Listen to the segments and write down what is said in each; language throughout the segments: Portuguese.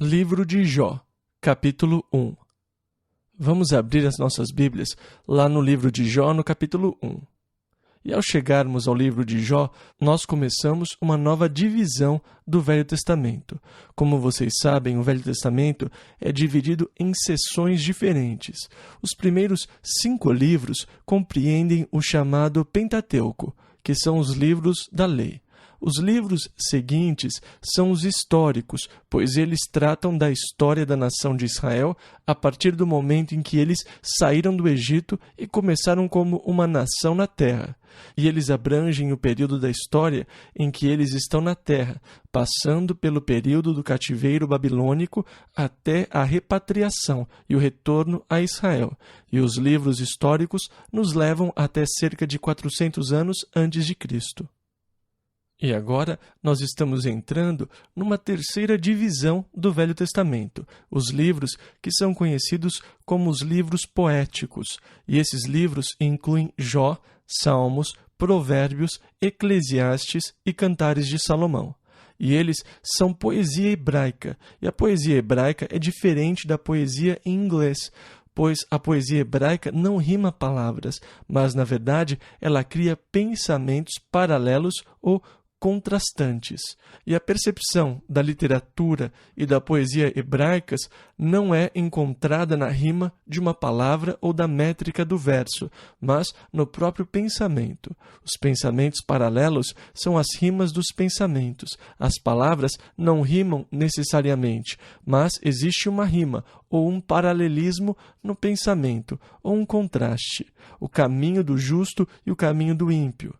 Livro de Jó, capítulo 1. Vamos abrir as nossas Bíblias lá no livro de Jó, no capítulo 1. E ao chegarmos ao livro de Jó, nós começamos uma nova divisão do Velho Testamento. Como vocês sabem, o Velho Testamento é dividido em seções diferentes. Os primeiros 5 livros compreendem o chamado Pentateuco, que são os livros da lei. Os livros seguintes são os históricos, pois eles tratam da história da nação de Israel a partir do momento em que eles saíram do Egito e começaram como uma nação na terra. E eles abrangem o período da história em que eles estão na terra, passando pelo período do cativeiro babilônico até a repatriação e o retorno a Israel. E os livros históricos nos levam até cerca de 400 anos antes de Cristo. E agora nós estamos entrando numa terceira divisão do Velho Testamento, os livros que são conhecidos como os livros poéticos. E esses livros incluem Jó, Salmos, Provérbios, Eclesiastes e Cantares de Salomão. E eles são poesia hebraica, e a poesia hebraica é diferente da poesia em inglês, pois a poesia hebraica não rima palavras, mas, na verdade, ela cria pensamentos paralelos ou contrastantes. E a percepção da literatura e da poesia hebraicas não é encontrada na rima de uma palavra ou da métrica do verso, mas no próprio pensamento. Os pensamentos paralelos são as rimas dos pensamentos. As palavras não rimam necessariamente, mas existe uma rima ou um paralelismo no pensamento, ou um contraste. O caminho do justo e o caminho do ímpio.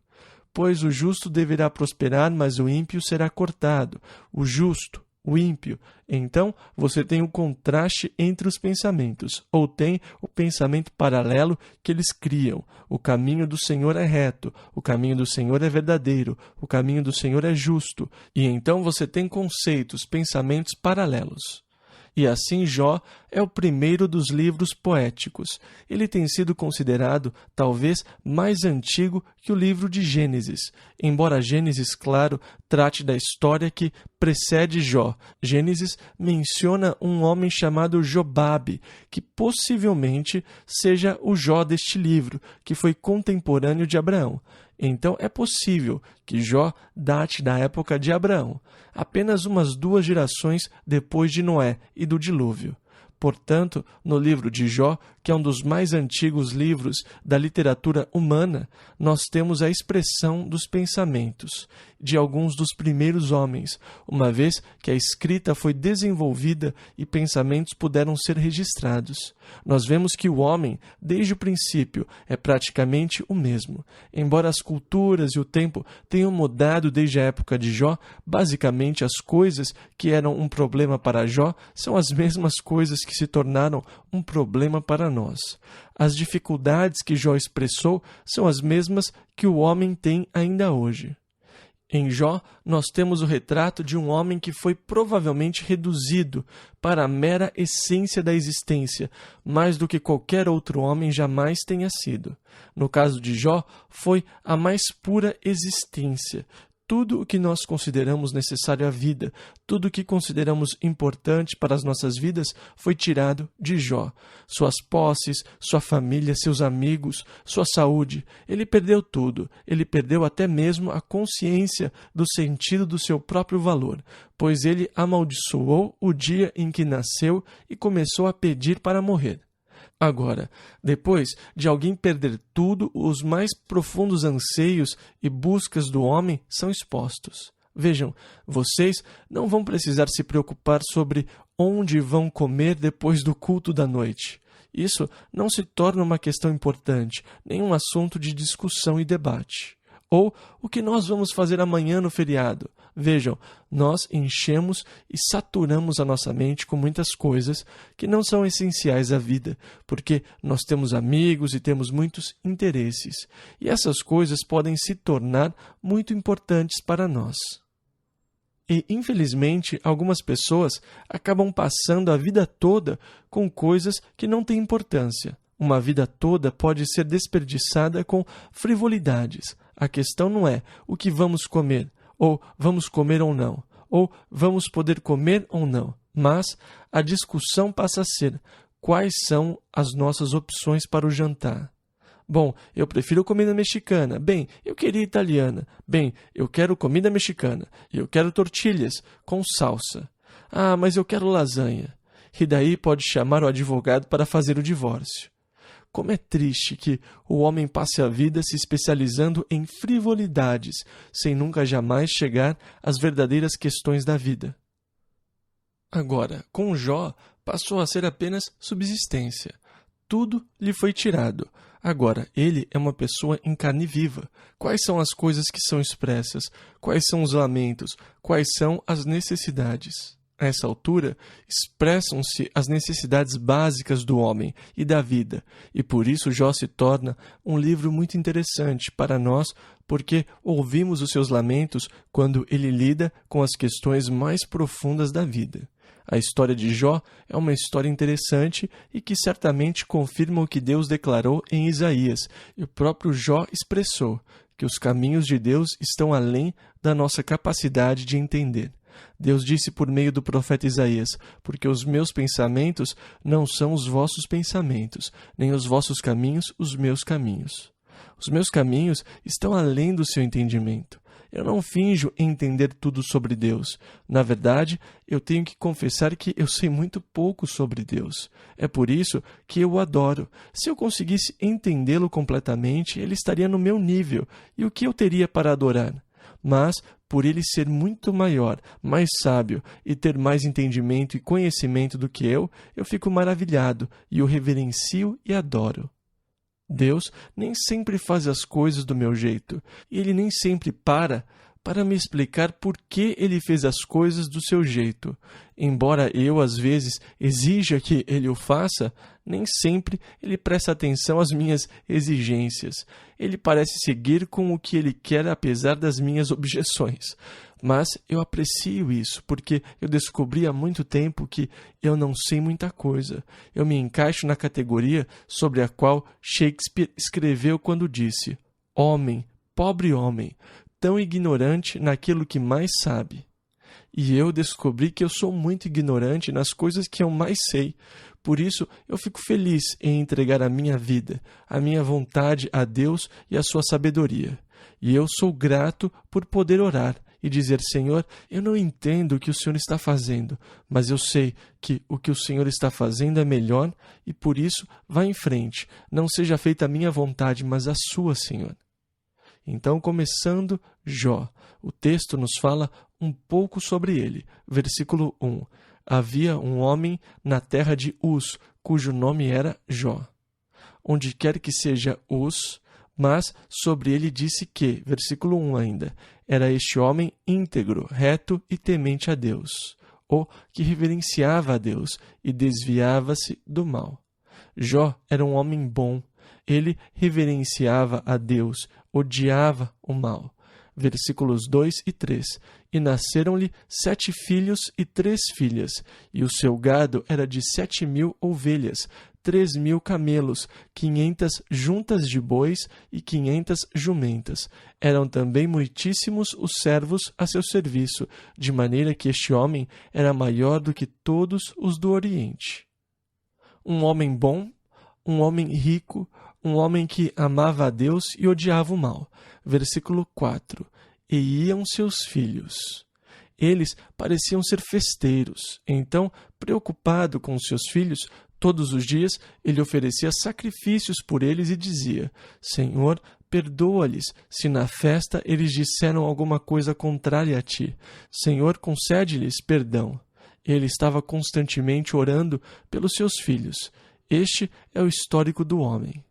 Pois o justo deverá prosperar, mas o ímpio será cortado. O justo, o ímpio. Então, você tem um contraste entre os pensamentos, ou tem o pensamento paralelo que eles criam. O caminho do Senhor é reto, o caminho do Senhor é verdadeiro, o caminho do Senhor é justo. E então você tem conceitos, pensamentos paralelos. E assim Jó é o primeiro dos livros poéticos. Ele tem sido considerado, talvez, mais antigo que o livro de Gênesis. Embora Gênesis, claro, trate da história que precede Jó. Gênesis menciona um homem chamado Jobabe, que possivelmente seja o Jó deste livro, que foi contemporâneo de Abraão. Então é possível que Jó date da época de Abraão, apenas umas 2 gerações depois de Noé e do dilúvio. Portanto, no livro de Jó, que é um dos mais antigos livros da literatura humana, nós temos a expressão dos pensamentos de alguns dos primeiros homens, uma vez que a escrita foi desenvolvida e pensamentos puderam ser registrados. Nós vemos que o homem, desde o princípio, é praticamente o mesmo. Embora as culturas e o tempo tenham mudado desde a época de Jó, basicamente as coisas que eram um problema para Jó são as mesmas coisas que se tornaram um problema para nós. As dificuldades que Jó expressou são as mesmas que o homem tem ainda hoje. Em Jó, nós temos o retrato de um homem que foi provavelmente reduzido para a mera essência da existência, mais do que qualquer outro homem jamais tenha sido. No caso de Jó, foi a mais pura existência. Tudo o que nós consideramos necessário à vida, tudo o que consideramos importante para as nossas vidas foi tirado de Jó. Suas posses, sua família, seus amigos, sua saúde. Ele perdeu tudo. Ele perdeu até mesmo a consciência do sentido do seu próprio valor, pois ele amaldiçoou o dia em que nasceu e começou a pedir para morrer. Agora, depois de alguém perder tudo, os mais profundos anseios e buscas do homem são expostos. Vejam, vocês não vão precisar se preocupar sobre onde vão comer depois do culto da noite. Isso não se torna uma questão importante, nem um assunto de discussão e debate. Ou o que nós vamos fazer amanhã no feriado. Vejam, nós enchemos e saturamos a nossa mente com muitas coisas que não são essenciais à vida, porque nós temos amigos e temos muitos interesses. E essas coisas podem se tornar muito importantes para nós. E, infelizmente, algumas pessoas acabam passando a vida toda com coisas que não têm importância. Uma vida toda pode ser desperdiçada com frivolidades. A questão não é o que vamos comer, ou vamos comer ou não, ou vamos poder comer ou não. Mas a discussão passa a ser: quais são as nossas opções para o jantar? Bom, eu prefiro comida mexicana. Bem, eu queria italiana. Bem, eu quero comida mexicana. Eu quero tortilhas com salsa. Ah, mas eu quero lasanha. E daí pode chamar o advogado para fazer o divórcio. Como é triste que o homem passe a vida se especializando em frivolidades, sem nunca jamais chegar às verdadeiras questões da vida. Agora, com Jó, passou a ser apenas subsistência. Tudo lhe foi tirado. Agora, ele é uma pessoa em carne viva. Quais são as coisas que são expressas? Quais são os lamentos? Quais são as necessidades? A essa altura, expressam-se as necessidades básicas do homem e da vida, e por isso Jó se torna um livro muito interessante para nós, porque ouvimos os seus lamentos quando ele lida com as questões mais profundas da vida. A história de Jó é uma história interessante e que certamente confirma o que Deus declarou em Isaías, e o próprio Jó expressou, que os caminhos de Deus estão além da nossa capacidade de entender. Deus disse por meio do profeta Isaías: porque os meus pensamentos não são os vossos pensamentos, nem os vossos caminhos os meus caminhos. Os meus caminhos estão além do seu entendimento. Eu não finjo entender tudo sobre Deus. Na verdade, eu tenho que confessar que eu sei muito pouco sobre Deus. É por isso que eu o adoro. Se eu conseguisse entendê-lo completamente, ele estaria no meu nível. E o que eu teria para adorar? Mas, por ele ser muito maior, mais sábio e ter mais entendimento e conhecimento do que eu fico maravilhado e o reverencio e adoro. Deus nem sempre faz as coisas do meu jeito, e Ele nem sempre para me explicar por que Ele fez as coisas do seu jeito. Embora eu, às vezes, exija que Ele o faça, nem sempre Ele presta atenção às minhas exigências. Ele parece seguir com o que Ele quer, apesar das minhas objeções. Mas eu aprecio isso, porque eu descobri há muito tempo que eu não sei muita coisa. Eu me encaixo na categoria sobre a qual Shakespeare escreveu quando disse: homem, pobre homem, tão ignorante naquilo que mais sabe. E eu descobri que eu sou muito ignorante nas coisas que eu mais sei. Por isso, eu fico feliz em entregar a minha vida, a minha vontade a Deus e a sua sabedoria. E eu sou grato por poder orar e dizer: Senhor, eu não entendo o que o Senhor está fazendo, mas eu sei que o que o Senhor está fazendo é melhor e por isso vá em frente. Não seja feita a minha vontade, mas a sua, Senhor. Então, começando Jó, o texto nos fala um pouco sobre ele. Versículo 1. Havia um homem na terra de Uz, cujo nome era Jó. Onde quer que seja Uz, mas sobre ele disse que, versículo 1 ainda, era este homem íntegro, reto e temente a Deus, ou que reverenciava a Deus e desviava-se do mal. Jó era um homem bom. Ele reverenciava a Deus, odiava o mal. Versículos 2 e 3. E nasceram-lhe 7 filhos e 3 filhas, e o seu gado era de 7.000 ovelhas, 3.000 camelos, 500 juntas de bois e 500 jumentas. Eram também muitíssimos os servos a seu serviço, de maneira que este homem era maior do que todos os do Oriente. Um homem bom, um homem rico, um homem que amava a Deus e odiava o mal. Versículo 4. E iam seus filhos. Eles pareciam ser festeiros. Então, preocupado com os seus filhos, todos os dias ele oferecia sacrifícios por eles e dizia: Senhor, perdoa-lhes, se na festa eles disseram alguma coisa contrária a ti. Senhor, concede-lhes perdão. Ele estava constantemente orando pelos seus filhos. Este é o histórico do homem.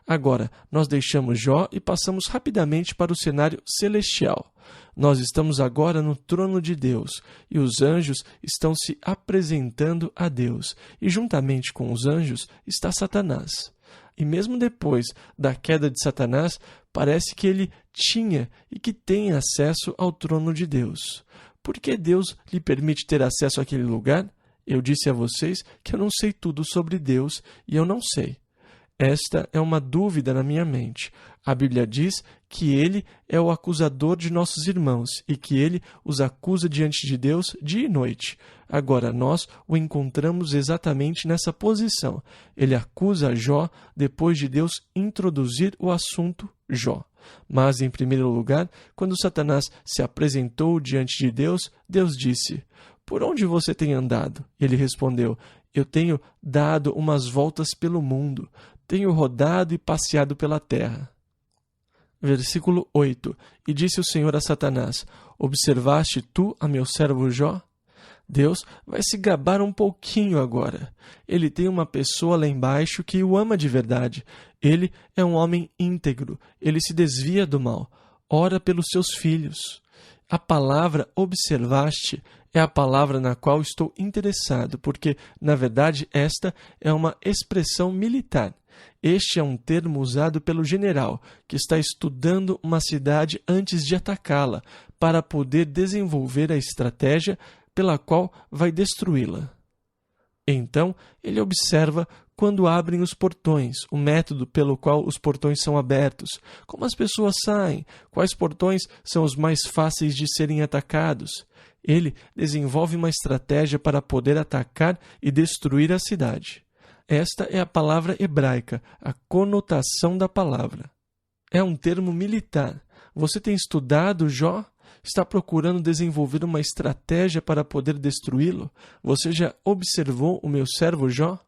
Agora, nós deixamos Jó e passamos rapidamente para o cenário celestial. Nós estamos agora no trono de Deus, e os anjos estão se apresentando a Deus, e juntamente com os anjos está Satanás. E mesmo depois da queda de Satanás, parece que ele tinha e que tem acesso ao trono de Deus. Por que Deus lhe permite ter acesso àquele lugar? Eu disse a vocês que eu não sei tudo sobre Deus, e eu não sei. Esta é uma dúvida na minha mente. A Bíblia diz que ele é o acusador de nossos irmãos e que ele os acusa diante de Deus dia e noite. Agora, nós o encontramos exatamente nessa posição. Ele acusa Jó depois de Deus introduzir o assunto Jó. Mas, em primeiro lugar, quando Satanás se apresentou diante de Deus, Deus disse: "Por onde você tem andado?" Ele respondeu: "Eu tenho dado umas voltas pelo mundo, tenho rodado e passeado pela terra." Versículo 8. E disse o Senhor a Satanás: "Observaste tu a meu servo Jó?" Deus vai se gabar um pouquinho agora. Ele tem uma pessoa lá embaixo que o ama de verdade. Ele é um homem íntegro. Ele se desvia do mal. Ora pelos seus filhos. A palavra observaste é a palavra na qual estou interessado, porque, na verdade, esta é uma expressão militar. Este é um termo usado pelo general, que está estudando uma cidade antes de atacá-la, para poder desenvolver a estratégia pela qual vai destruí-la. Então, ele observa quando abrem os portões, o método pelo qual os portões são abertos, como as pessoas saem, quais portões são os mais fáceis de serem atacados. Ele desenvolve uma estratégia para poder atacar e destruir a cidade. Esta é a palavra hebraica, a conotação da palavra. É um termo militar. Você tem estudado Jó? Está procurando desenvolver uma estratégia para poder destruí-lo? Você já observou o meu servo Jó?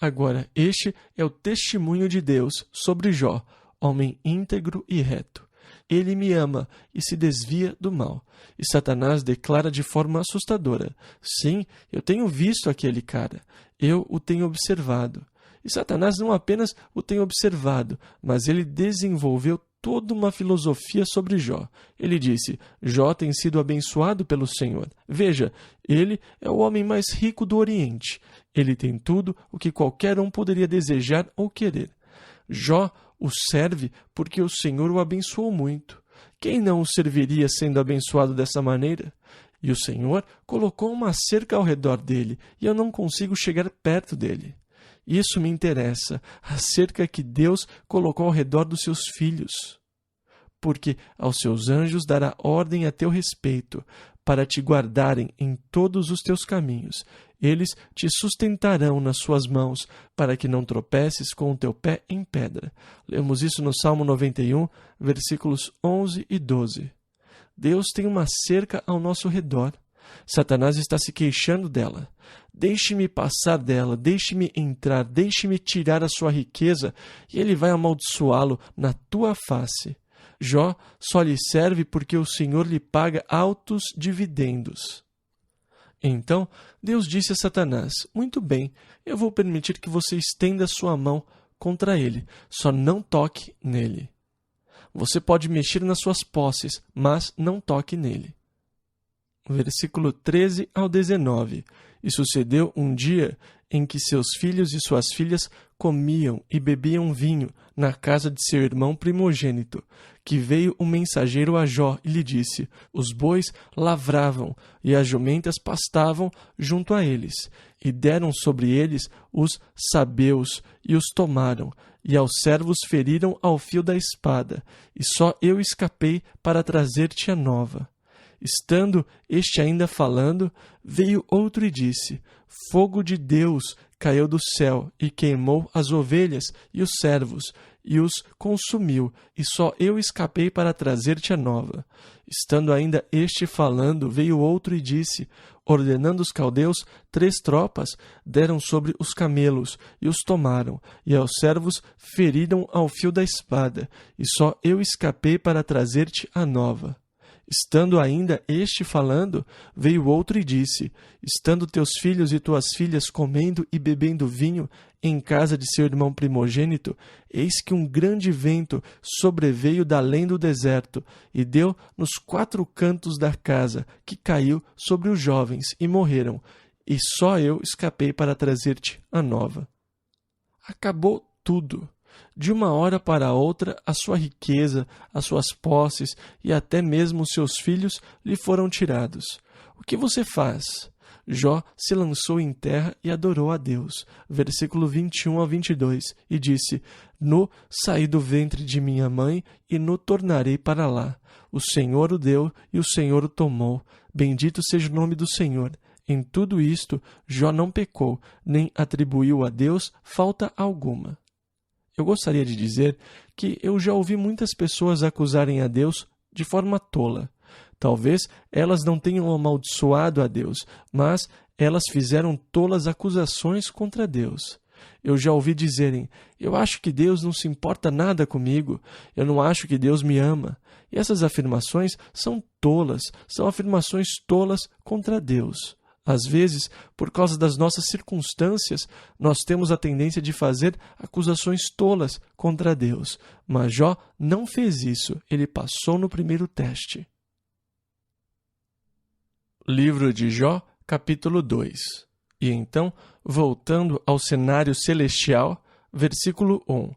Agora, este é o testemunho de Deus sobre Jó, homem íntegro e reto. Ele me ama e se desvia do mal. E Satanás declara de forma assustadora: "Sim, eu tenho visto aquele cara. Eu o tenho observado." E Satanás não apenas o tem observado, mas ele desenvolveu toda uma filosofia sobre Jó. Ele disse: "Jó tem sido abençoado pelo Senhor. Veja, ele é o homem mais rico do Oriente. Ele tem tudo o que qualquer um poderia desejar ou querer. Jó o serve porque o Senhor o abençoou muito. Quem não o serviria sendo abençoado dessa maneira? E o Senhor colocou uma cerca ao redor dele, e eu não consigo chegar perto dele. Isso me interessa, a cerca que Deus colocou ao redor dos seus filhos. Porque aos seus anjos dará ordem a teu respeito, para te guardarem em todos os teus caminhos. Eles te sustentarão nas suas mãos, para que não tropeces com o teu pé em pedra." Lemos isso no Salmo 91, versículos 11 e 12. Deus tem uma cerca ao nosso redor. Satanás está se queixando dela. "Deixe-me passar dela, deixe-me entrar, deixe-me tirar a sua riqueza", e ele vai amaldiçoá-lo na tua face. Jó só lhe serve porque o Senhor lhe paga altos dividendos. Então, Deus disse a Satanás: "Muito bem, eu vou permitir que você estenda sua mão contra ele, só não toque nele. Você pode mexer nas suas posses, mas não toque nele." Versículo 13 ao 19. E sucedeu um dia em que seus filhos e suas filhas comiam e bebiam vinho na casa de seu irmão primogênito, que veio um mensageiro a Jó e lhe disse: "Os bois lavravam e as jumentas pastavam junto a eles, e deram sobre eles os sabeus e os tomaram, e aos servos feriram ao fio da espada, e só eu escapei para trazer-te a nova." Estando este ainda falando, veio outro e disse: "Fogo de Deus caiu do céu e queimou as ovelhas e os servos, e os consumiu, e só eu escapei para trazer-te a nova." Estando ainda este falando, veio outro e disse: "Ordenando os caldeus, 3 tropas deram sobre os camelos, e os tomaram, e aos servos feriram ao fio da espada, e só eu escapei para trazer-te a nova." Estando ainda este falando, veio outro e disse: "Estando teus filhos e tuas filhas comendo e bebendo vinho em casa de seu irmão primogênito, eis que um grande vento sobreveio da além do deserto, e deu nos 4 cantos da casa, que caiu sobre os jovens, e morreram, e só eu escapei para trazer-te a nova." Acabou tudo. De uma hora para outra, a sua riqueza, as suas posses e até mesmo os seus filhos lhe foram tirados. O que você faz? Jó se lançou em terra e adorou a Deus. Versículo 21 ao 22, e disse: Nu saí do ventre de minha mãe, e nu tornarei para lá. O Senhor o deu, e o Senhor o tomou. Bendito seja o nome do Senhor. Em tudo isto, Jó não pecou, nem atribuiu a Deus falta alguma. Eu gostaria de dizer que eu já ouvi muitas pessoas acusarem a Deus de forma tola. Talvez elas não tenham amaldiçoado a Deus, mas elas fizeram tolas acusações contra Deus. Eu já ouvi dizerem: eu acho que Deus não se importa nada comigo, eu não acho que Deus me ama. E essas afirmações são tolas, são afirmações tolas contra Deus. Às vezes, por causa das nossas circunstâncias, nós temos a tendência de fazer acusações tolas contra Deus. Mas Jó não fez isso, ele passou no primeiro teste. Livro de Jó, capítulo 2. E então, voltando ao cenário celestial, versículo 1.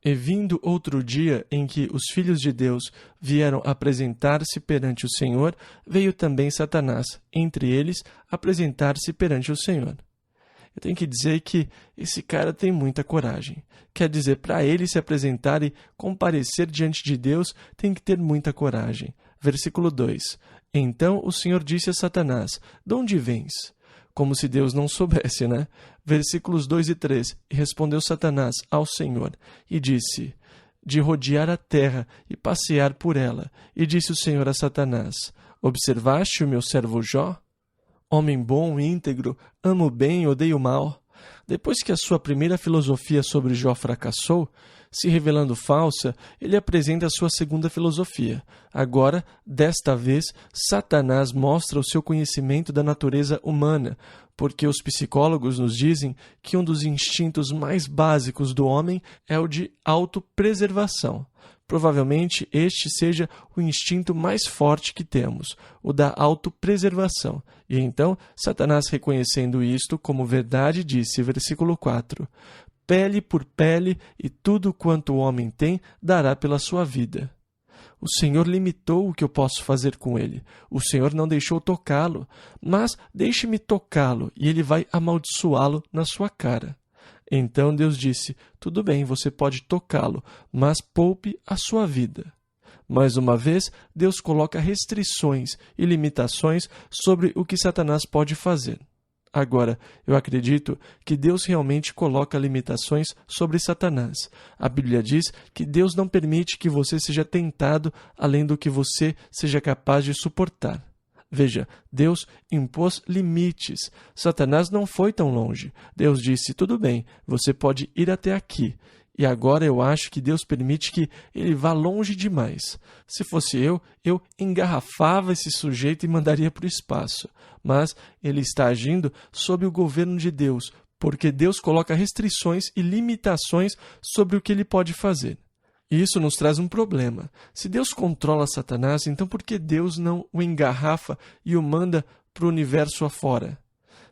E vindo outro dia em que os filhos de Deus vieram apresentar-se perante o Senhor, veio também Satanás, entre eles, apresentar-se perante o Senhor. Eu tenho que dizer que esse cara tem muita coragem. Quer dizer, para ele se apresentar e comparecer diante de Deus, tem que ter muita coragem. Versículo 2. Então o Senhor disse a Satanás: De onde vens? Como se Deus não soubesse, né? Versículos 2 e 3. E respondeu Satanás ao Senhor e disse: De rodear a terra e passear por ela. E disse o Senhor a Satanás: Observaste o meu servo Jó? Homem bom e íntegro, amo o bem e odeio o mal. Depois que a sua primeira filosofia sobre Jó fracassou, se revelando falsa, ele apresenta a sua segunda filosofia. Agora, desta vez, Satanás mostra o seu conhecimento da natureza humana, porque os psicólogos nos dizem que um dos instintos mais básicos do homem é o de autopreservação. Provavelmente este seja o instinto mais forte que temos, o da autopreservação. E então, Satanás, reconhecendo isto como verdade, disse, versículo 4, pele por pele, e tudo quanto o homem tem, dará pela sua vida. O Senhor limitou o que eu posso fazer com ele. O Senhor não deixou tocá-lo, mas deixe-me tocá-lo, e ele vai amaldiçoá-lo na sua cara. Então Deus disse: tudo bem, você pode tocá-lo, mas poupe a sua vida. Mais uma vez, Deus coloca restrições e limitações sobre o que Satanás pode fazer. Agora, eu acredito que Deus realmente coloca limitações sobre Satanás. A Bíblia diz que Deus não permite que você seja tentado além do que você seja capaz de suportar. Veja, Deus impôs limites. Satanás não foi tão longe. Deus disse, tudo bem, você pode ir até aqui. E agora eu acho que Deus permite que ele vá longe demais. Se fosse eu engarrafava esse sujeito e mandaria para o espaço. Mas ele está agindo sob o governo de Deus, porque Deus coloca restrições e limitações sobre o que ele pode fazer. E isso nos traz um problema. Se Deus controla Satanás, então por que Deus não o engarrafa e o manda para o universo afora?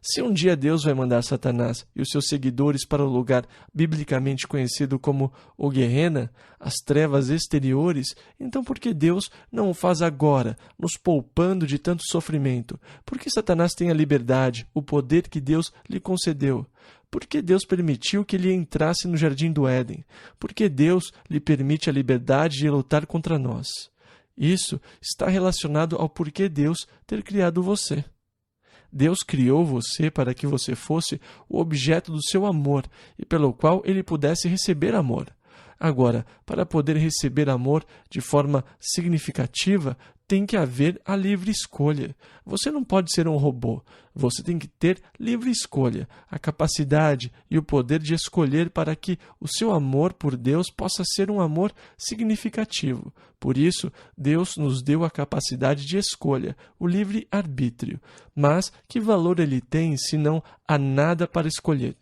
Se um dia Deus vai mandar Satanás e os seus seguidores para o lugar biblicamente conhecido como o Guerrena, as trevas exteriores, então por que Deus não o faz agora, nos poupando de tanto sofrimento? Por que Satanás tem a liberdade, o poder que Deus lhe concedeu? Por que Deus permitiu que ele entrasse no jardim do Éden? Por que Deus lhe permite a liberdade de lutar contra nós? Isso está relacionado ao porquê Deus ter criado você. Deus criou você para que você fosse o objeto do seu amor e pelo qual ele pudesse receber amor. Agora, para poder receber amor de forma significativa, tem que haver a livre escolha. Você não pode ser um robô. Você tem que ter livre escolha, a capacidade e o poder de escolher para que o seu amor por Deus possa ser um amor significativo. Por isso, Deus nos deu a capacidade de escolha, o livre arbítrio. Mas que valor ele tem se não há nada para escolher?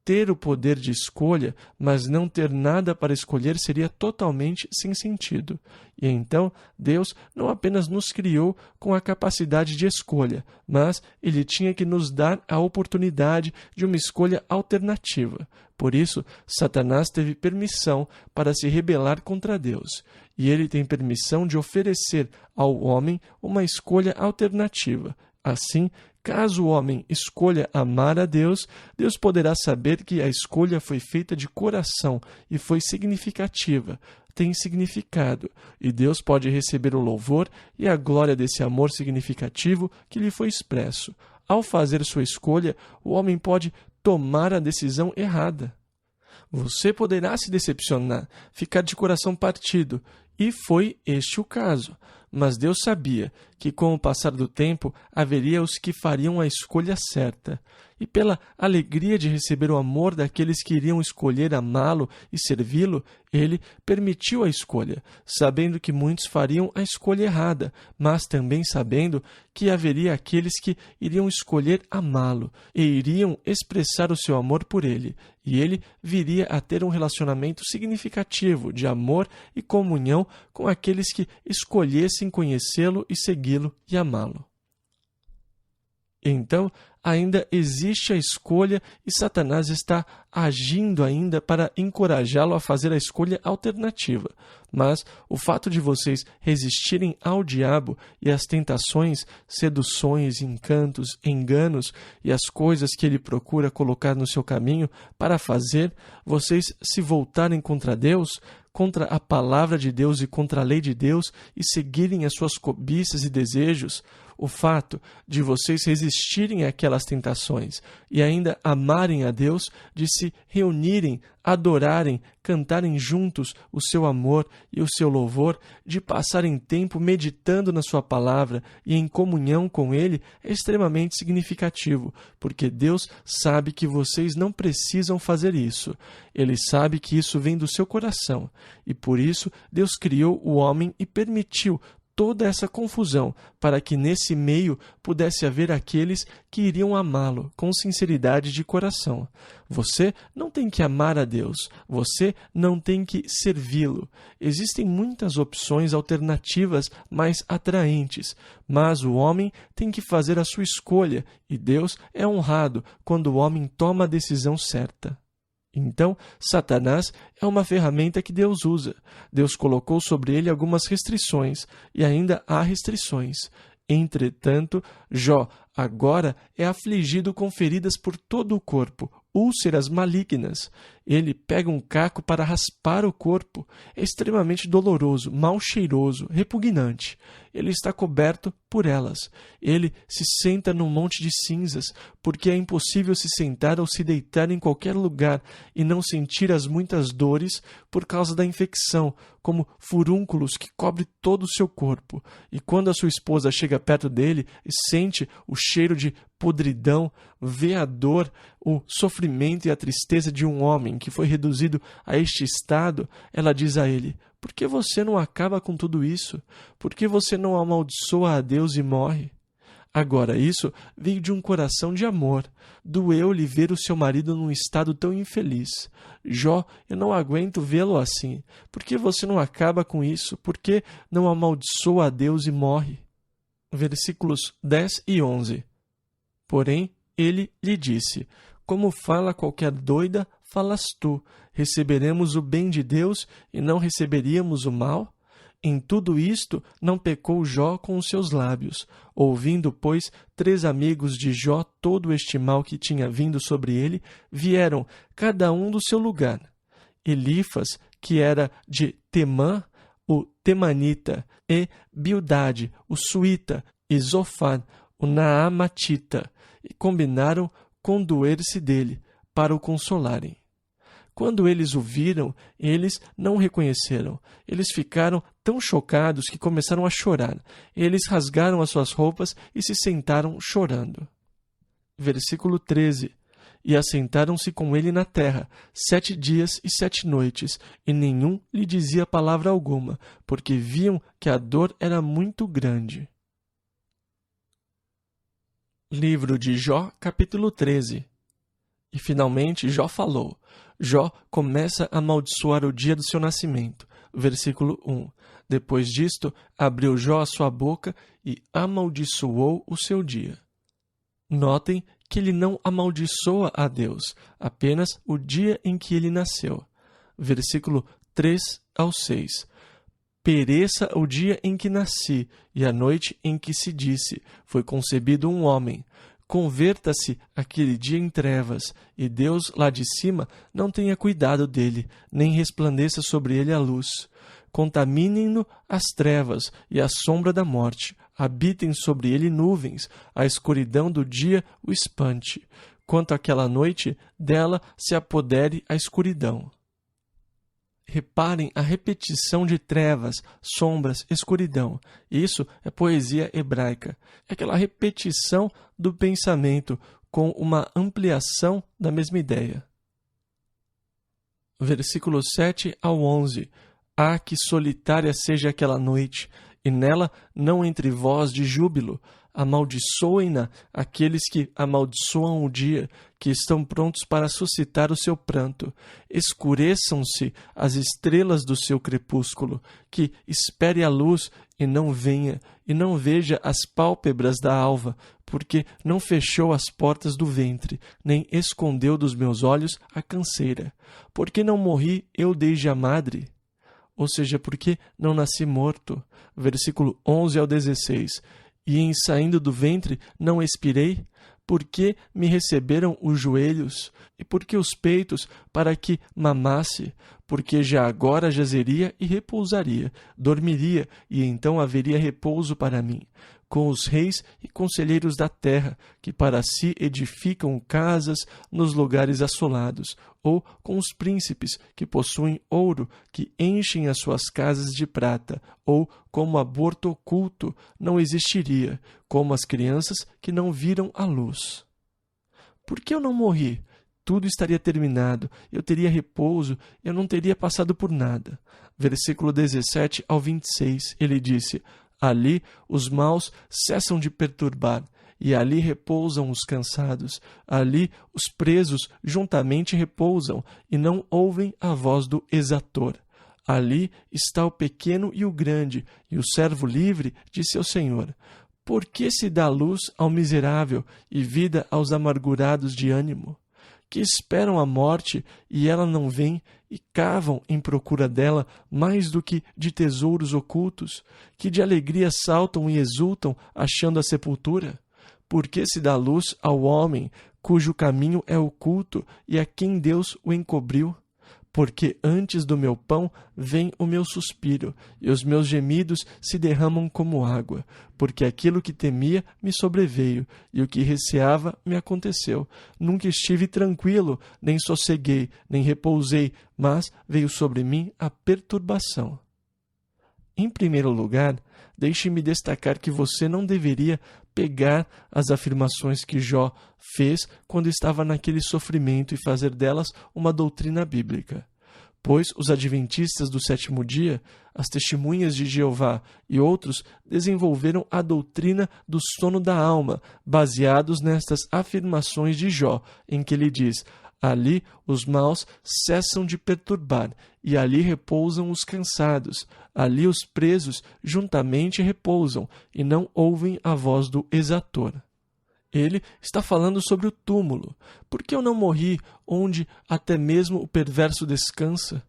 Ter o poder de escolha, mas não ter nada para escolher seria totalmente sem sentido. E então, Deus não apenas nos criou com a capacidade de escolha, mas Ele tinha que nos dar a oportunidade de uma escolha alternativa. Por isso, Satanás teve permissão para se rebelar contra Deus. E ele tem permissão de oferecer ao homem uma escolha alternativa. Assim, caso o homem escolha amar a Deus, Deus poderá saber que a escolha foi feita de coração e foi significativa, tem significado, e Deus pode receber o louvor e a glória desse amor significativo que lhe foi expresso. Ao fazer sua escolha, o homem pode tomar a decisão errada. Você poderá se decepcionar, ficar de coração partido, e foi este o caso. Mas Deus sabia que, com o passar do tempo, haveria os que fariam a escolha certa. E pela alegria de receber o amor daqueles que iriam escolher amá-lo e servi-lo, ele permitiu a escolha, sabendo que muitos fariam a escolha errada, mas também sabendo que haveria aqueles que iriam escolher amá-lo e iriam expressar o seu amor por ele, e ele viria a ter um relacionamento significativo de amor e comunhão com aqueles que escolhessem conhecê-lo e segui-lo e amá-lo. Então, ainda existe a escolha e Satanás está agindo ainda para encorajá-lo a fazer a escolha alternativa. Mas o fato de vocês resistirem ao diabo e às tentações, seduções, encantos, enganos e as coisas que ele procura colocar no seu caminho para fazer vocês se voltarem contra Deus, contra a palavra de Deus e contra a lei de Deus e seguirem as suas cobiças e desejos, o fato de vocês resistirem àquelas tentações e ainda amarem a Deus, de se reunirem, adorarem, cantarem juntos o seu amor e o seu louvor, de passarem tempo meditando na sua palavra e em comunhão com Ele, é extremamente significativo, porque Deus sabe que vocês não precisam fazer isso. Ele sabe que isso vem do seu coração, e por isso Deus criou o homem e permitiu toda essa confusão, para que nesse meio pudesse haver aqueles que iriam amá-lo com sinceridade de coração. Você não tem que amar a Deus, você não tem que servi-lo. Existem muitas opções alternativas mais atraentes, mas o homem tem que fazer a sua escolha, e Deus é honrado quando o homem toma a decisão certa. Então, Satanás é uma ferramenta que Deus usa. Deus colocou sobre ele algumas restrições, e ainda há restrições. Entretanto, Jó agora é afligido com feridas por todo o corpo, úlceras malignas. Ele pega um caco para raspar o corpo. É extremamente doloroso, mal cheiroso, repugnante. Ele está coberto por elas. Ele se senta num monte de cinzas, porque é impossível se sentar ou se deitar em qualquer lugar e não sentir as muitas dores por causa da infecção, como furúnculos que cobrem todo o seu corpo. E quando a sua esposa chega perto dele e sente o cheiro de podridão, vê a dor, o sofrimento e a tristeza de um homem que foi reduzido a este estado, ela diz a ele: por que você não acaba com tudo isso? Por que você não amaldiçoa a Deus e morre? Agora, isso veio de um coração de amor. Doeu-lhe ver o seu marido num estado tão infeliz. Jó, eu não aguento vê-lo assim. Por que você não acaba com isso? Por que não amaldiçoa a Deus e morre? Versículos 10 e 11. Porém, ele lhe disse: como fala qualquer doida, falas tu. Receberemos o bem de Deus e não receberíamos o mal? Em tudo isto não pecou Jó com os seus lábios. Ouvindo, pois, 3 amigos de Jó todo este mal que tinha vindo sobre ele, vieram, cada um do seu lugar. Elifas, que era de Temã, o temanita, e Bildade, o suíta, e Zofar, o naamatita, e combinaram condoer-se dele, para o consolarem. Quando eles o viram, eles não o reconheceram. Eles ficaram tão chocados que começaram a chorar. Eles rasgaram as suas roupas e se sentaram chorando. Versículo 13. E assentaram-se com ele na terra 7 dias e 7 noites, e nenhum lhe dizia palavra alguma, porque viam que a dor era muito grande. Livro de Jó, capítulo 13. E finalmente Jó falou. Jó começa a amaldiçoar o dia do seu nascimento. Versículo 1. Depois disto, abriu Jó a sua boca e amaldiçoou o seu dia. Notem que ele não amaldiçoa a Deus, apenas o dia em que ele nasceu. Versículo 3 ao 6. Pereça o dia em que nasci, e a noite em que se disse, foi concebido um homem. converta-se aquele dia em trevas, e Deus lá de cima não tenha cuidado dele, nem resplandeça sobre ele a luz. Contaminem-no as trevas e a sombra da morte, habitem sobre ele nuvens, a escuridão do dia o espante. Quanto àquela noite, dela se apodere a escuridão. Reparem a repetição de trevas, sombras, escuridão. Isso é poesia hebraica. É aquela repetição do pensamento com uma ampliação da mesma ideia. Versículos 7 ao 11. Ah, que solitária seja aquela noite, e nela não entre voz de júbilo. Amaldiçoem-na aqueles que amaldiçoam o dia, que estão prontos para suscitar o seu pranto. Escureçam-se as estrelas do seu crepúsculo, que espere a luz e não venha, e não veja as pálpebras da alva, porque não fechou as portas do ventre, nem escondeu dos meus olhos a canseira. Porque não morri eu desde a madre? Ou seja, porque não nasci morto. Versículo 11 ao 16. E em saindo do ventre não expirei? Porque me receberam os joelhos? E porque os peitos, para que mamasse? Porque já agora jazeria e repousaria, dormiria, e então haveria repouso para mim, com os reis e conselheiros da terra, que para si edificam casas nos lugares assolados, ou com os príncipes que possuem ouro, que enchem as suas casas de prata, ou como aborto oculto não existiria, como as crianças que não viram a luz. Por que eu não morri? Tudo estaria terminado, eu teria repouso, eu não teria passado por nada. Versículo 17 ao 26, ele disse: Ali os maus cessam de perturbar, e ali repousam os cansados. Ali os presos juntamente repousam, e não ouvem a voz do exator. Ali está o pequeno e o grande, e o servo livre de seu senhor. Por que se dá luz ao miserável e vida aos amargurados de ânimo? Que esperam a morte e ela não vem, e cavam em procura dela mais do que de tesouros ocultos, que de alegria saltam e exultam achando a sepultura? Porque se dá luz ao homem cujo caminho é oculto e a quem Deus o encobriu? Porque antes do meu pão vem o meu suspiro, e os meus gemidos se derramam como água, porque aquilo que temia me sobreveio, e o que receava me aconteceu. Nunca estive tranquilo, nem sosseguei, nem repousei, mas veio sobre mim a perturbação. Em primeiro lugar, deixe-me destacar que você não deveria pegar as afirmações que Jó fez quando estava naquele sofrimento e fazer delas uma doutrina bíblica. Pois os adventistas do sétimo dia, as testemunhas de Jeová e outros desenvolveram a doutrina do sono da alma, baseados nestas afirmações de Jó, em que ele diz: ali os maus cessam de perturbar, e ali repousam os cansados. Ali os presos juntamente repousam, e não ouvem a voz do exator. Ele está falando sobre o túmulo. Por que eu não morri onde até mesmo o perverso descansa?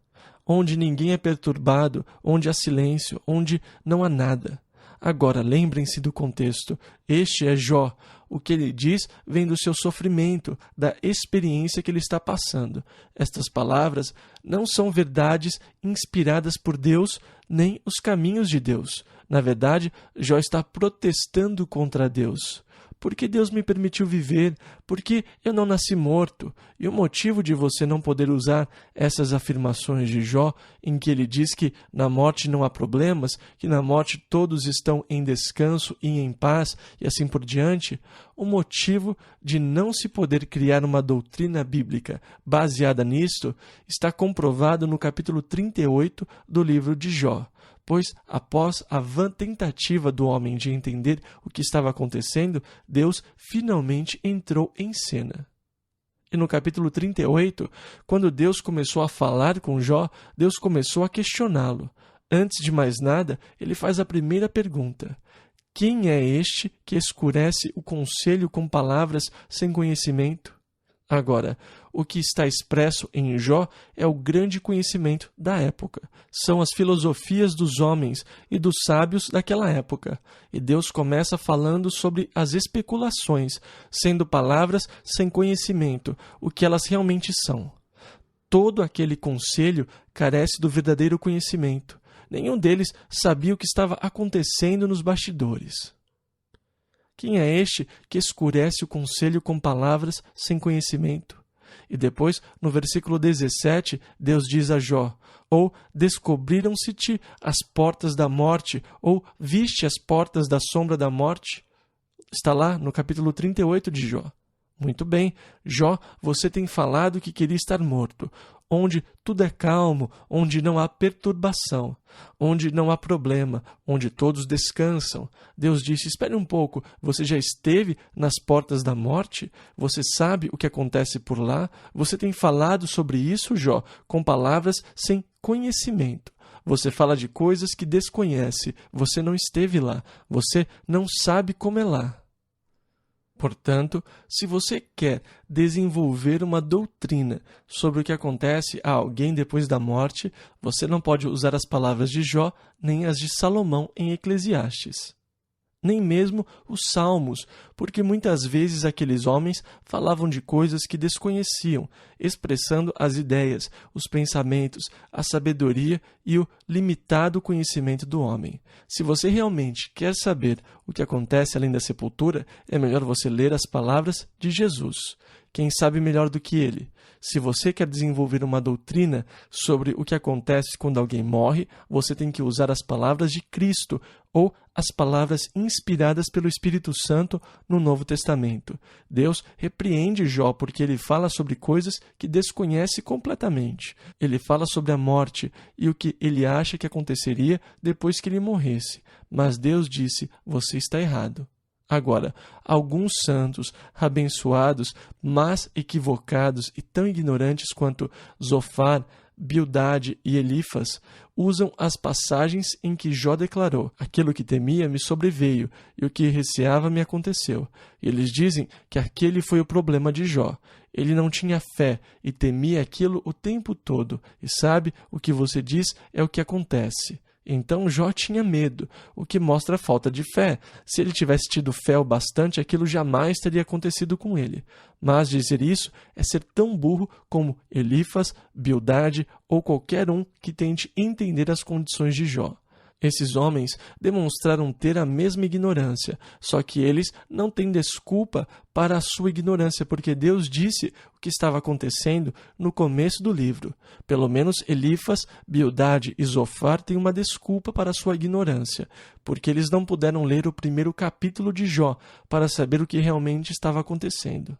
Onde ninguém é perturbado, onde há silêncio, onde não há nada. Agora, lembrem-se do contexto. Este é Jó. O que ele diz vem do seu sofrimento, da experiência que ele está passando. Estas palavras não são verdades inspiradas por Deus, nem os caminhos de Deus. Na verdade, Jó está protestando contra Deus. Por que Deus me permitiu viver? Por que eu não nasci morto? E o motivo de você não poder usar essas afirmações de Jó, em que ele diz que na morte não há problemas, que na morte todos estão em descanso e em paz, e assim por diante, o motivo de não se poder criar uma doutrina bíblica baseada nisto está comprovado no capítulo 38 do livro de Jó. Pois, após a vã tentativa do homem de entender o que estava acontecendo, Deus finalmente entrou em cena. E no capítulo 38, quando Deus começou a falar com Jó, Deus começou a questioná-lo. Antes de mais nada, ele faz a primeira pergunta: quem é este que escurece o conselho com palavras sem conhecimento? Agora, o que está expresso em Jó é o grande conhecimento da época. São as filosofias dos homens e dos sábios daquela época. E Deus começa falando sobre as especulações, sendo palavras sem conhecimento, o que elas realmente são. Todo aquele conselho carece do verdadeiro conhecimento. Nenhum deles sabia o que estava acontecendo nos bastidores. Quem é este que escurece o conselho com palavras sem conhecimento? E depois, no versículo 17, Deus diz a Jó: ou descobriram-se-te as portas da morte, ou viste as portas da sombra da morte? Está lá no capítulo 38 de Jó. Muito bem, Jó, você tem falado que queria estar morto, onde tudo é calmo, onde não há perturbação, onde não há problema, onde todos descansam. Deus disse: espere um pouco, você já esteve nas portas da morte? Você sabe o que acontece por lá? Você tem falado sobre isso, Jó, com palavras sem conhecimento. Você fala de coisas que desconhece, você não esteve lá, você não sabe como é lá. Portanto, se você quer desenvolver uma doutrina sobre o que acontece a alguém depois da morte, você não pode usar as palavras de Jó nem as de Salomão em Eclesiastes. Nem mesmo os Salmos, porque muitas vezes aqueles homens falavam de coisas que desconheciam, expressando as ideias, os pensamentos, a sabedoria e o limitado conhecimento do homem. Se você realmente quer saber o que acontece além da sepultura, é melhor você ler as palavras de Jesus. Quem sabe melhor do que ele? Se você quer desenvolver uma doutrina sobre o que acontece quando alguém morre, você tem que usar as palavras de Cristo ou as palavras inspiradas pelo Espírito Santo no Novo Testamento. Deus repreende Jó porque ele fala sobre coisas que desconhece completamente. Ele fala sobre a morte e o que ele acha que aconteceria depois que ele morresse. Mas Deus disse: você está errado. Agora, alguns santos, abençoados, mas equivocados e tão ignorantes quanto Zofar, Bildade e Elifas, usam as passagens em que Jó declarou: aquilo que temia me sobreveio, e o que receava me aconteceu. E eles dizem que aquele foi o problema de Jó. Ele não tinha fé e temia aquilo o tempo todo. E sabe, o que você diz é o que acontece. Então Jó tinha medo, o que mostra a falta de fé. Se ele tivesse tido fé o bastante, aquilo jamais teria acontecido com ele. Mas dizer isso é ser tão burro como Elifas, Bildade ou qualquer um que tente entender as condições de Jó. Esses homens demonstraram ter a mesma ignorância, só que eles não têm desculpa para a sua ignorância, porque Deus disse o que estava acontecendo no começo do livro. Pelo menos Elifas, Bildade e Zofar têm uma desculpa para a sua ignorância, porque eles não puderam ler o primeiro capítulo de Jó para saber o que realmente estava acontecendo.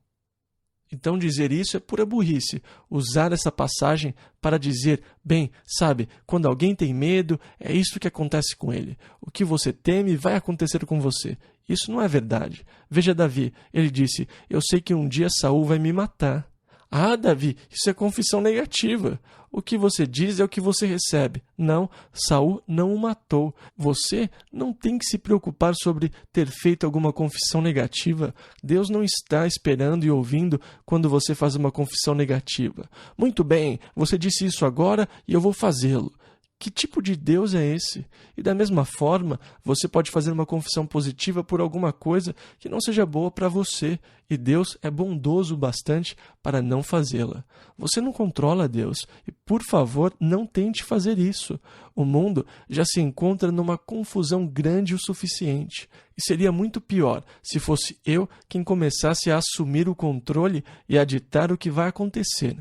Então dizer isso é pura burrice, usar essa passagem para dizer, bem, sabe, quando alguém tem medo, é isso que acontece com ele. O que você teme vai acontecer com você. Isso não é verdade. Veja Davi, ele disse: eu sei que um dia Saul vai me matar. Ah, Davi, isso é confissão negativa. O que você diz é o que você recebe. Não, Saul não o matou. Você não tem que se preocupar sobre ter feito alguma confissão negativa. Deus não está esperando e ouvindo quando você faz uma confissão negativa. Muito bem, você disse isso agora e eu vou fazê-lo. Que tipo de Deus é esse? E da mesma forma, você pode fazer uma confissão positiva por alguma coisa que não seja boa para você, e Deus é bondoso o bastante para não fazê-la. Você não controla Deus, e por favor, não tente fazer isso. O mundo já se encontra numa confusão grande o suficiente, e seria muito pior se fosse eu quem começasse a assumir o controle e a ditar o que vai acontecer.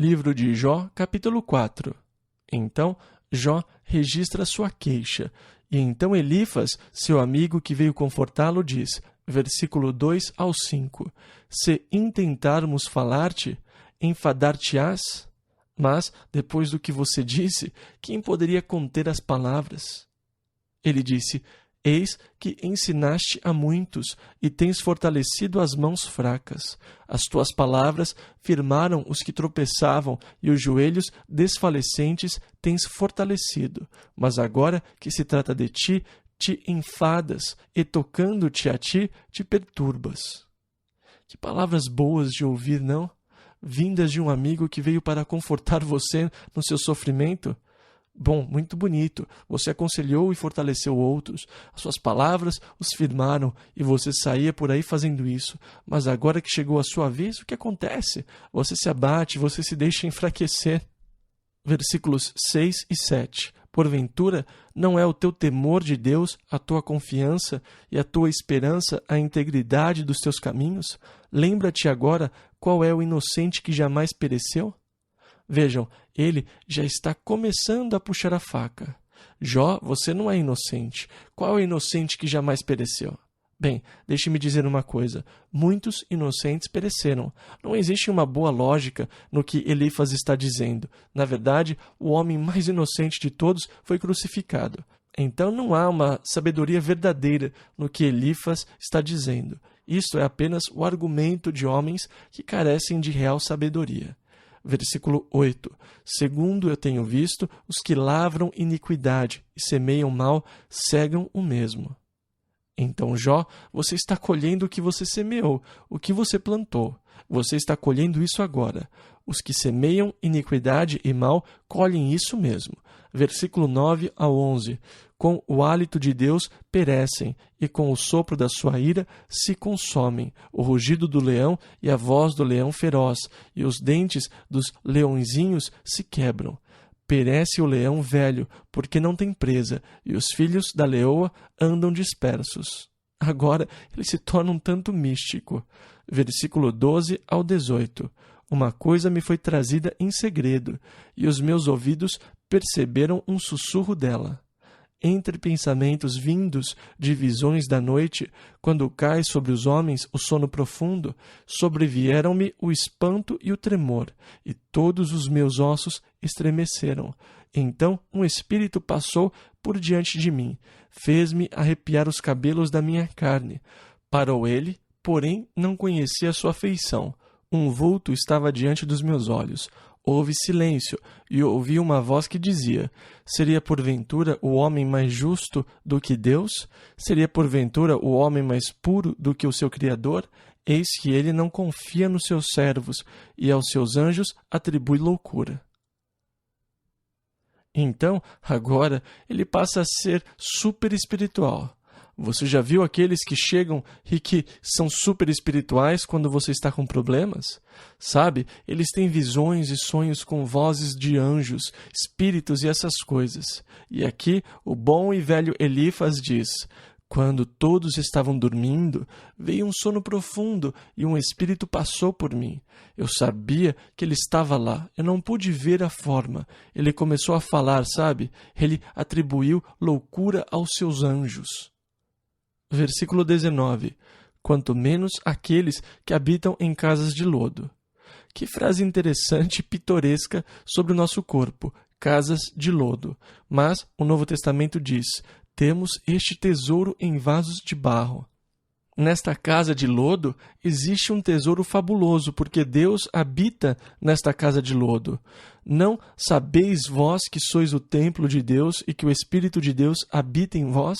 Livro de Jó, capítulo 4. Então, Jó registra sua queixa. E então Elifas, seu amigo que veio confortá-lo, diz, versículo 2 ao 5, se intentarmos falar-te, enfadar-te-ás? Mas, depois do que você disse, quem poderia conter as palavras? Ele disse, eis que ensinaste a muitos e tens fortalecido as mãos fracas. As tuas palavras firmaram os que tropeçavam e os joelhos desfalecentes tens fortalecido. Mas agora que se trata de ti, te enfadas e tocando-te a ti, te perturbas. Que palavras boas de ouvir, não? Vindas de um amigo que veio para confortar você no seu sofrimento? Bom, muito bonito. Você aconselhou e fortaleceu outros. As suas palavras os firmaram e você saía por aí fazendo isso. Mas agora que chegou a sua vez, o que acontece? Você se abate, você se deixa enfraquecer. Versículos 6 e 7. Porventura, não é o teu temor de Deus, a tua confiança e a tua esperança a integridade dos teus caminhos? Lembra-te agora qual é o inocente que jamais pereceu? Vejam, ele já está começando a puxar a faca. Jó, você não é inocente. Qual é o inocente que jamais pereceu? Bem, deixe-me dizer uma coisa. Muitos inocentes pereceram. Não existe uma boa lógica no que Elifas está dizendo. Na verdade, o homem mais inocente de todos foi crucificado. Então não há uma sabedoria verdadeira no que Elifas está dizendo. Isto é apenas o argumento de homens que carecem de real sabedoria. Versículo 8. Segundo eu tenho visto, os que lavram iniquidade e semeiam mal, cegam o mesmo. Então, Jó, você está colhendo o que você semeou, o que você plantou. Você está colhendo isso agora. Os que semeiam iniquidade e mal, colhem isso mesmo. Versículo 9 ao 11. Com o hálito de Deus perecem, e com o sopro da sua ira se consomem, o rugido do leão e a voz do leão feroz, e os dentes dos leõezinhos se quebram. Perece o leão velho, porque não tem presa, e os filhos da leoa andam dispersos. Agora ele se torna um tanto místico. Versículo 12 ao 18. Uma coisa me foi trazida em segredo, e os meus ouvidos perceberam um sussurro dela. Entre pensamentos vindos de visões da noite, quando cai sobre os homens o sono profundo, sobrevieram-me o espanto e o tremor, e todos os meus ossos estremeceram. Então um espírito passou por diante de mim, fez-me arrepiar os cabelos da minha carne. Parou ele, porém não conhecia a sua feição. Um vulto estava diante dos meus olhos. Houve silêncio, e ouvi uma voz que dizia: seria porventura o homem mais justo do que Deus? Seria porventura o homem mais puro do que o seu Criador? Eis que ele não confia nos seus servos, e aos seus anjos atribui loucura. Então, agora, ele passa a ser super espiritual. Você já viu aqueles que chegam e que são super espirituais quando você está com problemas? Sabe, eles têm visões e sonhos com vozes de anjos, espíritos e essas coisas. E aqui o bom e velho Elifas diz: quando todos estavam dormindo, veio um sono profundo e um espírito passou por mim. Eu sabia que ele estava lá, eu não pude ver a forma. Ele começou a falar, sabe? Ele atribuiu loucura aos seus anjos. Versículo 19. Quanto menos aqueles que habitam em casas de lodo. Que frase interessante e pitoresca sobre o nosso corpo, casas de lodo. Mas o Novo Testamento diz: temos este tesouro em vasos de barro. Nesta casa de lodo existe um tesouro fabuloso, porque Deus habita nesta casa de lodo. Não sabeis vós que sois o templo de Deus e que o Espírito de Deus habita em vós?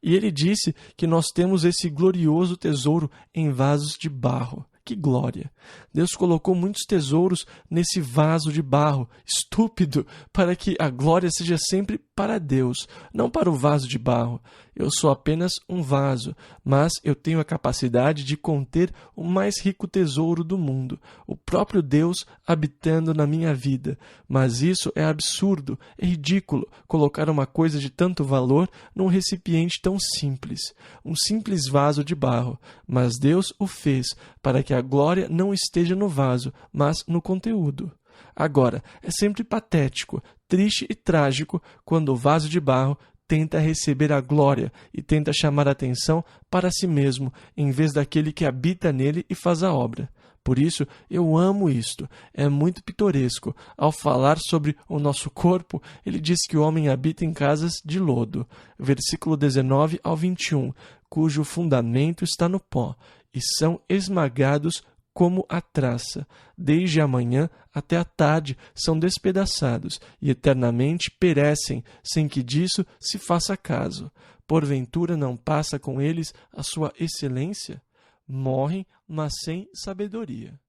E ele disse que nós temos esse glorioso tesouro em vasos de barro. Que glória! Deus colocou muitos tesouros nesse vaso de barro, estúpido, para que a glória seja sempre para Deus, não para o vaso de barro. Eu sou apenas um vaso, mas eu tenho a capacidade de conter o mais rico tesouro do mundo, o próprio Deus habitando na minha vida. Mas isso é absurdo, é ridículo colocar uma coisa de tanto valor num recipiente tão simples, um simples vaso de barro. Mas Deus o fez para que a glória não esteja no vaso, mas no conteúdo. Agora, é sempre patético, triste e trágico quando o vaso de barro tenta receber a glória e tenta chamar a atenção para si mesmo, em vez daquele que habita nele e faz a obra. Por isso, eu amo isto. É muito pitoresco. Ao falar sobre o nosso corpo, ele diz que o homem habita em casas de lodo. Versículo 19 ao 21, cujo fundamento está no pó, e são esmagados como a traça. Desde a manhã até a tarde são despedaçados, e eternamente perecem, sem que disso se faça caso. Porventura não passa com eles a sua excelência? morrem, mas sem sabedoria.